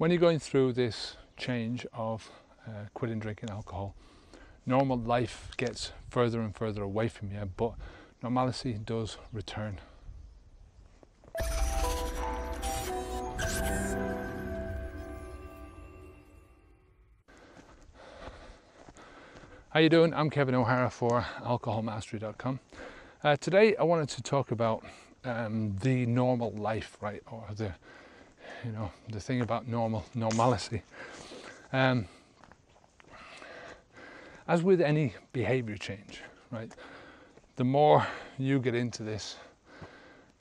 When you're going through this change of quitting drinking alcohol, normal life gets further and further away from you, but normality does return. How you doing? I'm Kevin O'Hara for alcoholmastery.com. Today I wanted to talk about the normal life, right? Or the thing about normality. As with any behavior change, right? The more you get into this,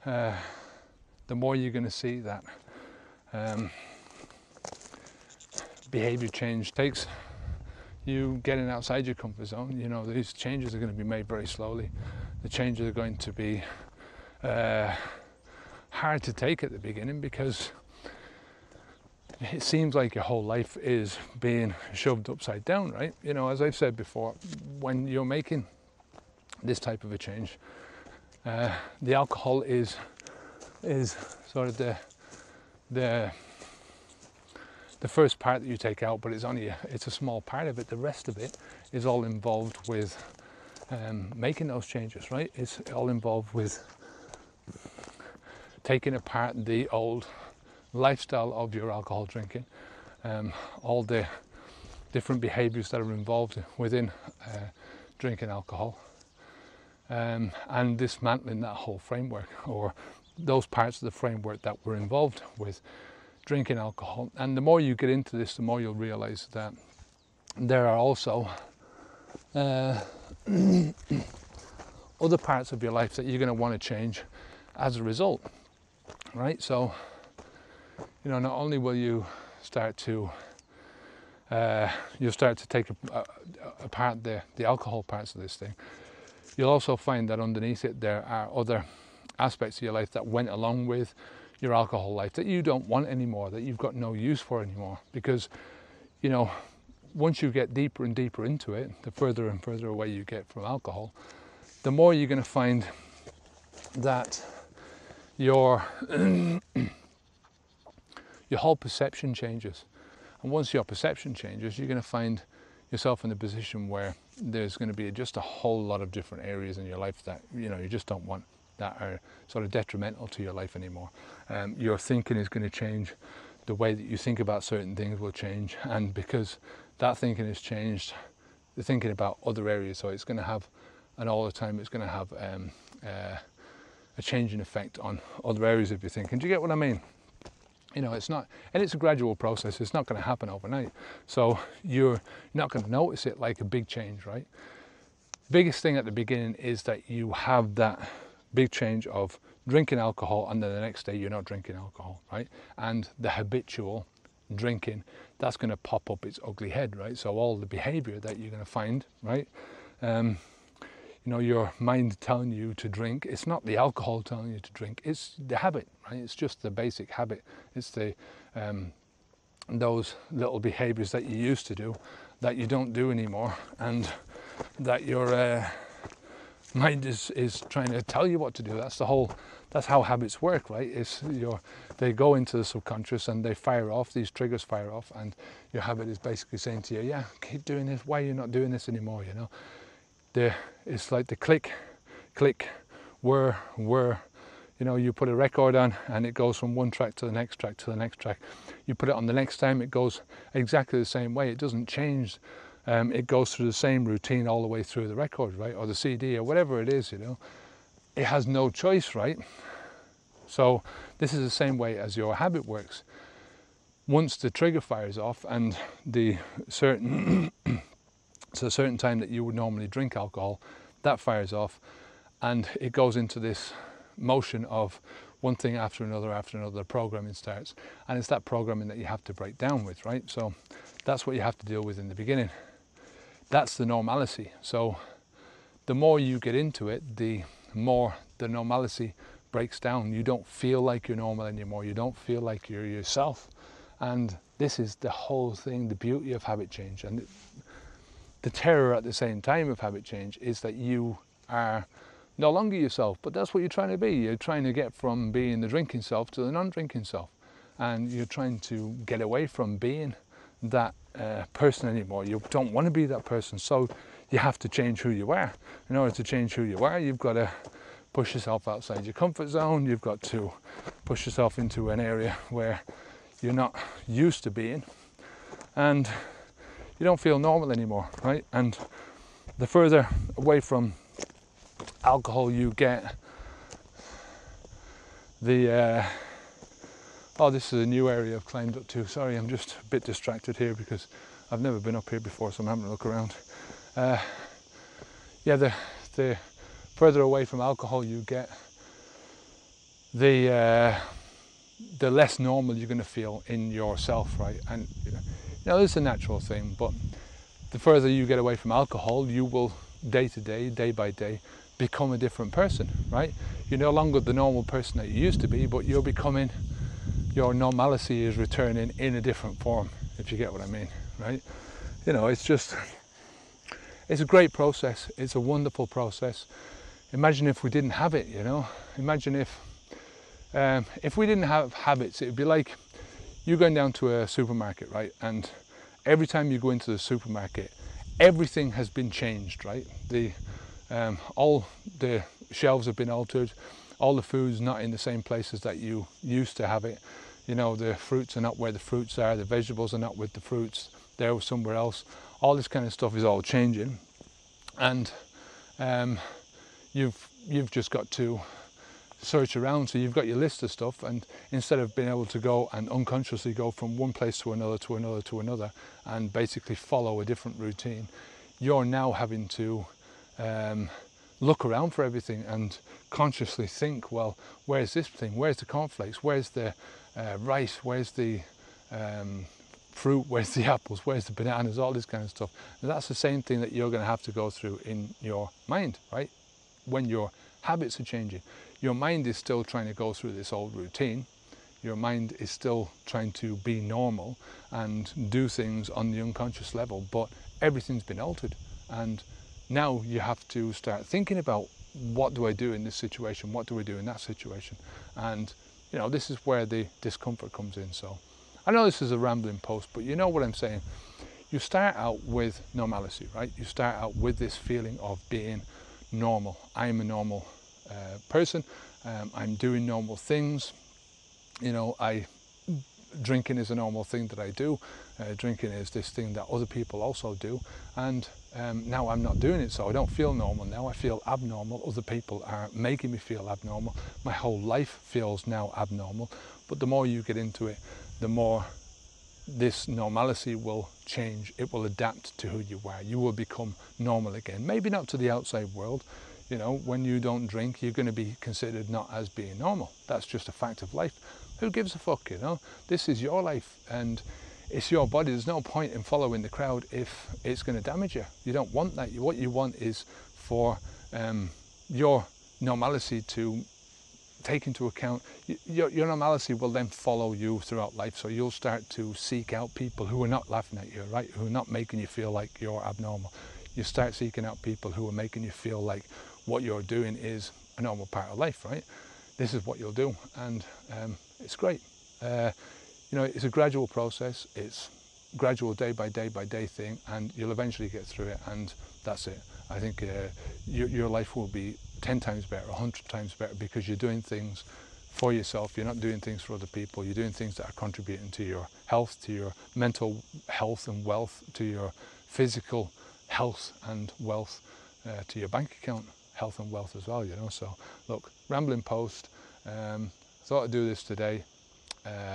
the more you're going to see that behavior change takes you getting outside your comfort zone. You know, these changes are going to be made very slowly. The changes are going to be hard to take at the beginning because it seems like your whole life is being shoved upside down, right? You know, as I've said before, when you're making this type of a change, the alcohol is sort of the first part that you take out, but it's a small part of it. The rest of it is all involved with making those changes, right? It's all involved with taking apart the old lifestyle of your alcohol drinking, all the different behaviors that are involved within drinking alcohol, and dismantling that whole framework, or those parts of the framework that were involved with drinking alcohol. And the more you get into this, the more you'll realize that there are also other parts of your life that you're going to want to change as a result, right? So, you know, not only will you start to take apart the alcohol parts of this thing, you'll also find that underneath it there are other aspects of your life that went along with your alcohol life that you don't want anymore, that you've got no use for anymore. Because, you know, once you get deeper and deeper into it, the further and further away you get from alcohol, the more you're going to find that your whole perception changes. And once your perception changes, you're going to find yourself in a position where there's going to be just a whole lot of different areas in your life that, you know, you just don't want, that are sort of detrimental to your life anymore. Your thinking is going to change. The way that you think about certain things will change, and because that thinking has changed, the thinking about other areas, so it's going to have, and all the time it's going to have a changing effect on other areas of your thinking. Do you get what I mean? You know, it's not, and it's a gradual process. It's not going to happen overnight. So you're not going to notice it like a big change, right? Biggest thing at the beginning is that you have that big change of drinking alcohol, and then the next day you're not drinking alcohol, right? And the habitual drinking, that's going to pop up its ugly head, right? So all the behavior that you're going to find, right? You know, your mind telling you to drink, it's not the alcohol telling you to drink, it's the habit, right? It's just the basic habit. It's the those little behaviors that you used to do that you don't do anymore, and that your mind is trying to tell you what to do. That's how habits work, right? They go into the subconscious and they fire off, these triggers fire off, and your habit is basically saying to you, yeah, keep doing this, why are you not doing this anymore, you know? It's like the click, whir, you know, you put a record on and it goes from one track to the next track to the next track. You put it on the next time, it goes exactly the same way. It doesn't change. It goes through the same routine all the way through the record, right? Or the CD or whatever it is, you know. It has no choice, right? So this is the same way as your habit works. Once the trigger fires off and it's a certain time that you would normally drink alcohol, that fires off, and it goes into this motion of one thing after another, programming starts, and it's that programming that you have to break down with, right? So that's what you have to deal with in the beginning. That's the normality. So the more you get into it, the more the normality breaks down. You don't feel like you're normal anymore. You don't feel like you're yourself. And this is the whole thing, the beauty of habit change. And the terror at the same time of habit change is that you are no longer yourself, but that's what you're trying to be. You're trying to get from being the drinking self to the non-drinking self. and you're trying to get away from being that person anymore. You don't want to be that person, so you have to change who you are. In order to change who you are, you've got to push yourself outside your comfort zone. You've got to push yourself into an area where you're not used to being, and you don't feel normal anymore, right? And the further away from alcohol you get, oh, this is a new area I've climbed up to. Sorry, I'm just a bit distracted here because I've never been up here before, so I'm having a look around. Yeah, the further away from alcohol you get, the less normal you're going to feel in yourself, right? And you know, this is a natural thing, but the further you get away from alcohol, you will day to day, day by day, become a different person, right? You're no longer the normal person that you used to be, but you're becoming, your normality is returning in a different form, if you get what I mean, right? You know, it's a great process. It's a wonderful process. Imagine if we didn't have it, you know? Imagine if we didn't have habits, it'd be like you going down to a supermarket, right? And every time you go into the supermarket, everything has been changed, right? All the shelves have been altered. All the food's not in the same places that you used to have it. You know, the fruits are not where the fruits are. The vegetables are not with the fruits. They're somewhere else. All this kind of stuff is all changing, and you've just got to search around. So you've got your list of stuff, and instead of being able to go and unconsciously go from one place to another to another to another and basically follow a different routine, you're now having to look around for everything and consciously think, well, where's this thing? Where's the cornflakes? Where's the rice? Where's the fruit? Where's the apples? Where's the bananas? All this kind of stuff. And that's the same thing that you're going to have to go through in your mind, right? When your habits are changing, your mind is still trying to go through this old routine. Your mind is still trying to be normal and do things on the unconscious level, but everything's been altered. And now you have to start thinking about, what do I do in this situation? What do I do in that situation? And you know, this is where the discomfort comes in. So I know this is a rambling post, but you know what I'm saying. You start out with normality, right? You start out with this feeling of being normal. I'm a normal person. I'm doing normal things. You know, drinking is a normal thing that I do. Drinking is this thing that other people also do. And now I'm not doing it, so I don't feel normal now. I feel abnormal. Other people are making me feel abnormal. My whole life feels now abnormal. But the more you get into it, the more this normality will change. It will adapt to who you are. You will become normal again. Maybe not to the outside world. You know, when you don't drink, you're going to be considered not as being normal. That's just a fact of life. Who gives a fuck, you know? This is your life and it's your body. There's no point in following the crowd if it's going to damage you. You don't want that. What you want is for your normality to take into account. Your normality will then follow you throughout life. So you'll start to seek out people who are not laughing at you, right? Who are not making you feel like you're abnormal. You start seeking out people who are making you feel like what you're doing is a normal part of life, right? This is what you'll do, and it's great. You know, it's a gradual process. It's gradual day by day thing, and you'll eventually get through it, and that's it. I think your life will be 10 times better, 100 times better, because you're doing things for yourself. You're not doing things for other people. You're doing things that are contributing to your health, to your mental health and wealth, to your physical health and wealth, to your bank account health and wealth as well, you know. So look, rambling post, thought I'd do this today,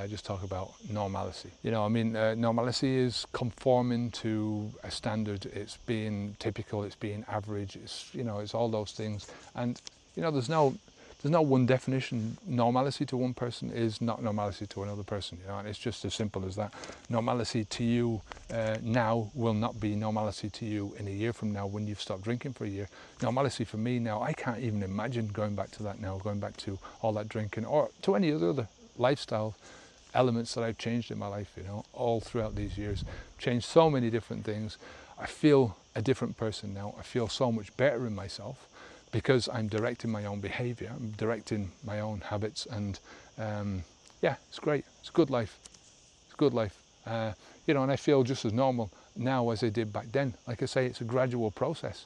just talk about normality. You know, I mean, normality is conforming to a standard. It's being typical, it's being average, it's, you know, it's all those things. And you know, there's no one definition. Normality to one person is not normality to another person, you know, and it's just as simple as that. Normality to you now will not be normality to you in a year from now when you've stopped drinking for a year. Normality for me now, I can't even imagine going back to that now, going back to all that drinking or to any other lifestyle elements that I've changed in my life, you know, all throughout these years. Changed so many different things. I feel a different person now. I feel so much better in myself, because I'm directing my own behavior, I'm directing my own habits, and yeah, it's great. It's a good life. It's a good life. You know, and I feel just as normal now as I did back then. Like I say, it's a gradual process.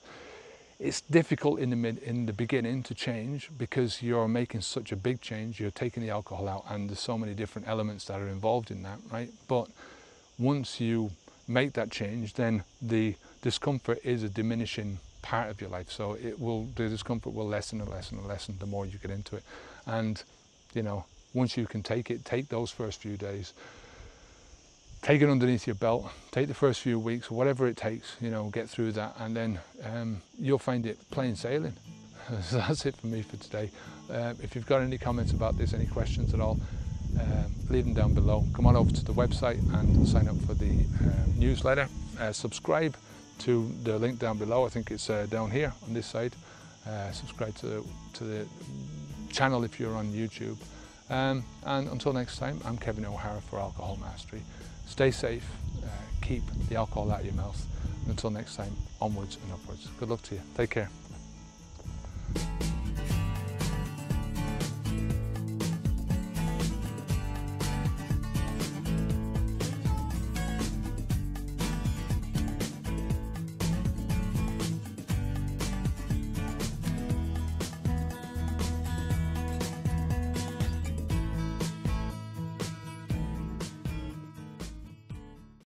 It's difficult in the beginning to change because you're making such a big change. You're taking the alcohol out, and there's so many different elements that are involved in that, right? But once you make that change, then the discomfort is a diminishing part of your life. So the discomfort will lessen and lessen and lessen the more you get into it. And you know, once you can take those first few days, take it underneath your belt, take the first few weeks, whatever it takes, you know, get through that, and then you'll find it plain sailing. So that's it for me for today. If you've got any comments about this, any questions at all, leave them down below. Come on over to the website and sign up for the newsletter. Subscribe to the link down below. I think it's down here on this side. Subscribe to the channel if you're on YouTube. And until next time, I'm Kevin O'Hara for Alcohol Mastery. Stay safe, keep the alcohol out of your mouth. And until next time, onwards and upwards. Good luck to you. Take care.